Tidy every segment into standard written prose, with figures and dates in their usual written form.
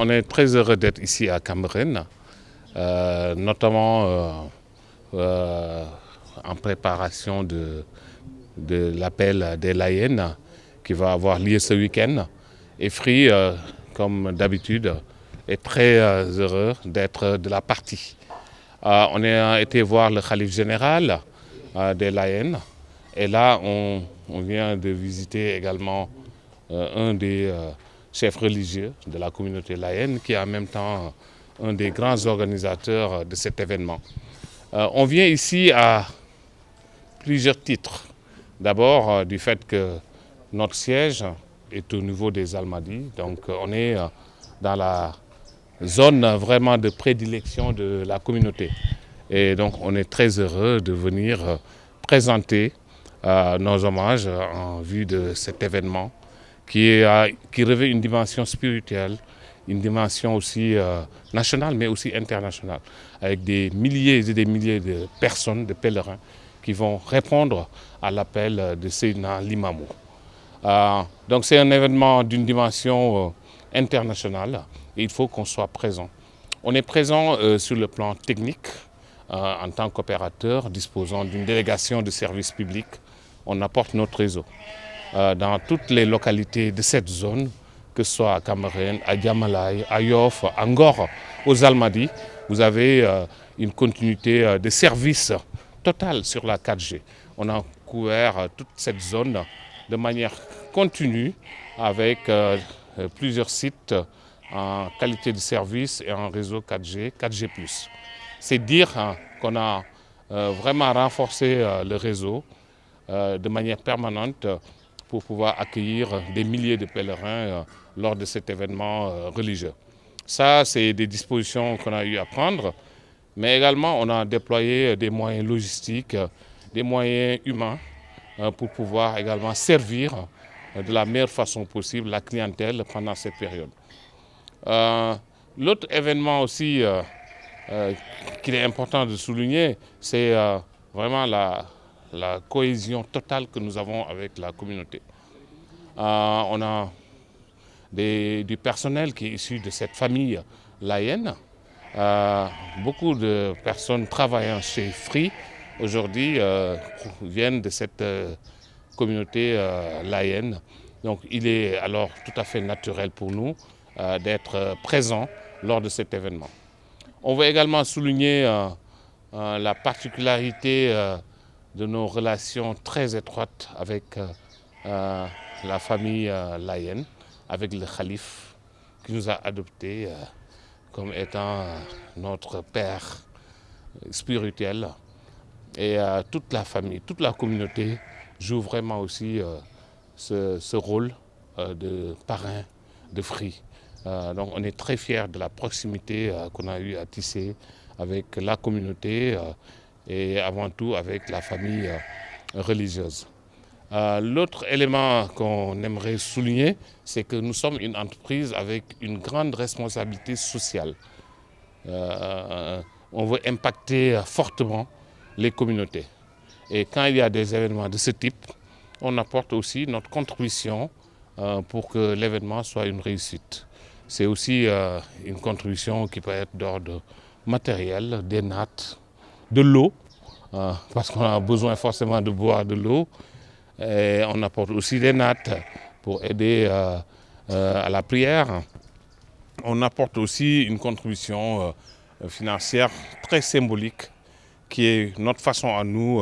On est très heureux d'être ici à Cambérène, notamment en préparation de l'appel des Layènes qui va avoir lieu ce week-end. Et Free, comme d'habitude, est très heureux d'être de la partie. On a été voir le khalife général des Layènes et là on vient de visiter également un des chefs religieux de la communauté Layène qui est en même temps un des grands organisateurs de cet événement. On vient ici à plusieurs titres. D'abord du fait que notre siège est au niveau des Almadies, donc on est dans la zone vraiment de prédilection de la communauté. Et donc on est très heureux de venir présenter nos hommages en vue de cet événement qui revêt une dimension spirituelle, une dimension aussi nationale mais aussi internationale, avec des milliers et des milliers de personnes, de pèlerins, qui vont répondre à l'appel de Seydina Limamou. Donc c'est un événement d'une dimension internationale et il faut qu'on soit présent. On est présent sur le plan technique en tant qu'opérateur disposant d'une délégation de services publics. On apporte notre réseau dans toutes les localités de cette zone, que ce soit à Cambérène, à Diamalaye, à Yoff, à Ngor, aux Almadies. Vous avez une continuité de services totale sur la 4G. On a couvert toute cette zone de manière continue avec plusieurs sites en qualité de service et en réseau 4G, 4G+. C'est dire qu'on a vraiment renforcé le réseau de manière permanente pour pouvoir accueillir des milliers de pèlerins lors de cet événement religieux. Ça, c'est des dispositions qu'on a eu à prendre, mais également on a déployé des moyens logistiques, des moyens humains pour pouvoir également servir de la meilleure façon possible la clientèle pendant cette période. L'autre événement aussi qu'il est important de souligner, c'est vraiment la cohésion totale que nous avons avec la communauté. On a du personnel qui est issu de cette famille Layène. Beaucoup de personnes travaillant chez Free aujourd'hui viennent de cette communauté Layène. Donc il est alors tout à fait naturel pour nous d'être présents lors de cet événement. On veut également souligner la particularité de nos relations très étroites avec la famille Layène, avec le khalife qui nous a adoptés comme étant notre père spirituel. Et toute la famille, toute la communauté joue vraiment aussi ce rôle de parrain de Free. Donc on est très fiers de la proximité qu'on a eu à tisser avec la communauté et avant tout avec la famille religieuse. L'autre élément qu'on aimerait souligner, c'est que nous sommes une entreprise avec une grande responsabilité sociale. On veut impacter fortement les communautés. Et quand il y a des événements de ce type, on apporte aussi notre contribution pour que l'événement soit une réussite. C'est aussi une contribution qui peut être d'ordre matériel, des nattes, de l'eau, parce qu'on a besoin forcément de boire de l'eau. Et on apporte aussi des nattes pour aider à la prière. On apporte aussi une contribution financière très symbolique qui est notre façon à nous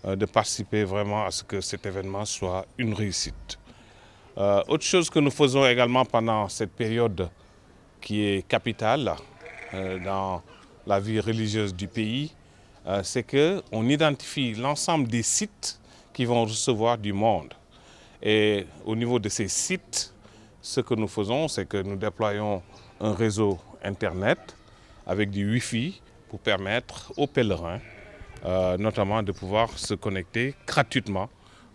de participer vraiment à ce que cet événement soit une réussite. Autre chose que nous faisons également pendant cette période qui est capitale dans la vie religieuse du pays, c'est qu'on identifie l'ensemble des sites qui vont recevoir du monde. Et au niveau de ces sites, ce que nous faisons, c'est que nous déployons un réseau Internet avec du Wi-Fi pour permettre aux pèlerins, notamment de pouvoir se connecter gratuitement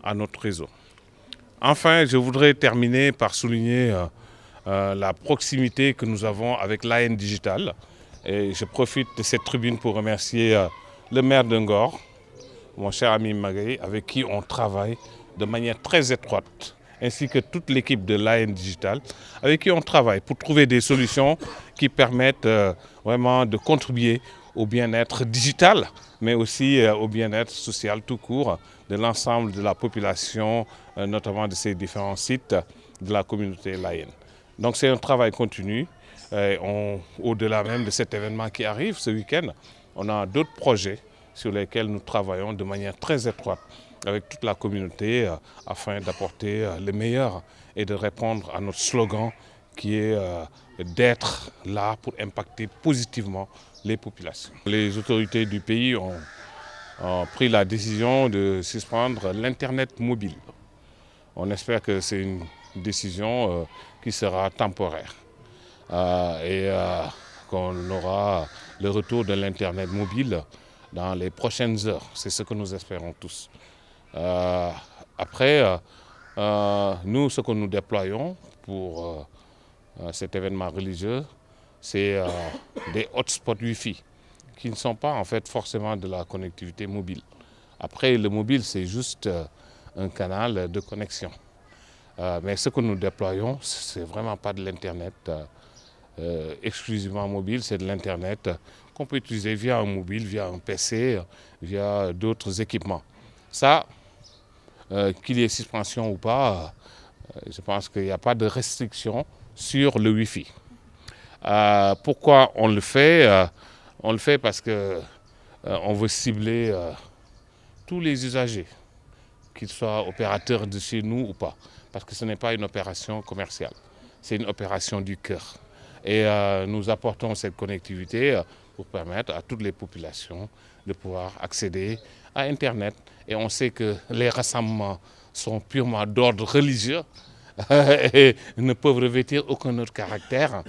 à notre réseau. Enfin, je voudrais terminer par souligner la proximité que nous avons avec l'AN Digital. Et je profite de cette tribune pour remercier le maire de Ngor, mon cher ami Magaye, avec qui on travaille de manière très étroite ainsi que toute l'équipe de l'AN Digital, avec qui on travaille pour trouver des solutions qui permettent vraiment de contribuer au bien-être digital, mais aussi au bien-être social tout court de l'ensemble de la population, notamment de ces différents sites de la communauté laïenne. Donc c'est un travail continu. Au-delà même de cet événement qui arrive ce week-end, on a d'autres projets sur lesquels nous travaillons de manière très étroite avec toute la communauté afin d'apporter le meilleur et de répondre à notre slogan qui est d'être là pour impacter positivement les populations. Les autorités du pays ont pris la décision de suspendre l'Internet mobile. On espère que c'est une décision qui sera temporaire et qu'on aura le retour de l'Internet mobile dans les prochaines heures. C'est ce que nous espérons tous. Après, nous, ce que nous déployons pour cet événement religieux, c'est des hotspots Wi-Fi qui ne sont pas en fait forcément de la connectivité mobile. Après, le mobile, c'est juste un canal de connexion. Mais ce que nous déployons, c'est vraiment pas de l'Internet exclusivement mobile, c'est de l'Internet qu'on peut utiliser via un mobile, via un PC, via d'autres équipements. Ça, qu'il y ait suspension ou pas, je pense qu'il n'y a pas de restriction sur le Wi-Fi. Pourquoi on le fait? On le fait parce que on veut cibler tous les usagers, qu'ils soient opérateurs de chez nous ou pas, parce que ce n'est pas une opération commerciale, c'est une opération du cœur. Et nous apportons cette connectivité pour permettre à toutes les populations de pouvoir accéder à Internet. Et on sait que les rassemblements sont purement d'ordre religieux et ne peuvent revêtir aucun autre caractère.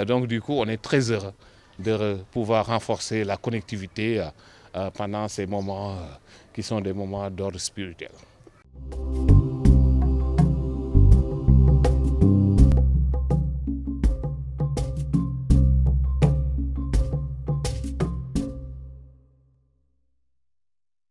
Donc du coup, on est très heureux de pouvoir renforcer la connectivité pendant ces moments qui sont des moments d'ordre spirituel.